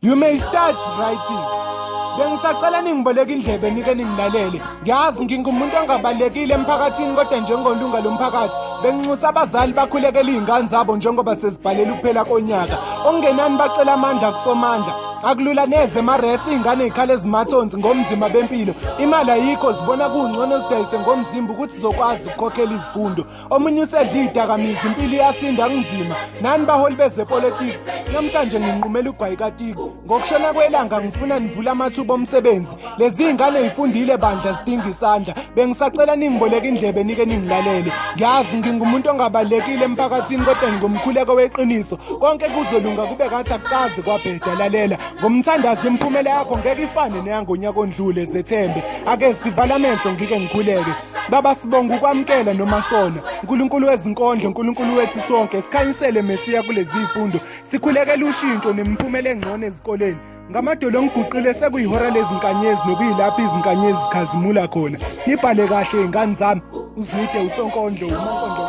You may start writing. Bengisacela ningiboleka indlebe nike ningilalele. Ngiyazi ngingumuntu ongabalekile emphakathini kodwa njengolunga lomphakathi benginxusa abazali bakhulekela izingane zabo njengoba sezibhalela ukuphela konyaka. Ongenani bacela amandla kusomandla. Akulula neze emaresi izingane ezikhala ezimathonsi ngomzima bempilo. Imali ayikho zibona kungcono sidayise ngomzimba ukuthi sizokwazi ukukhokhela izifundo. Omunye usedla idakamizwa impilo iyasinda kunzima. Nani baholi bezepolitiki. Namhlanje nginqumela ugwayikatiko. Ngokushona kwelanga ngifuna nivule amathuba omsebenzi. Lezi izingane ezifundile bandla zidinga isandla. Bengisacela ningiboleka indlebe nike ningilalele. Ngiyazi ngingumuntu ongabalekile emphakathini kodwa ngomkhuleko weqiniso. Konke kuzolunga kube ngathi akukaze kwabheda lalela. Ngomthandazo imphumela yakho ngeke ifane neyangonyaka ondlule zethembe. Ake sivala amehlo ngike ngikhuleke. Baba sibonga ukwamkela noma sona. uNkulunkulu wezinkondlo, uNkulunkulu wethu sonke, sikhanyisele Mesiya kulezi zifundo. Sikhulekela ushintsho nemphumela engcono ezikoleni. Ngamadolo ngiguqile sekuyihora lezinkanyezi nokuyilapha izinkanyezi zikhazimula khona. Nibhale kahle izingane zami. Uzwide uSonkondlo uMankondlo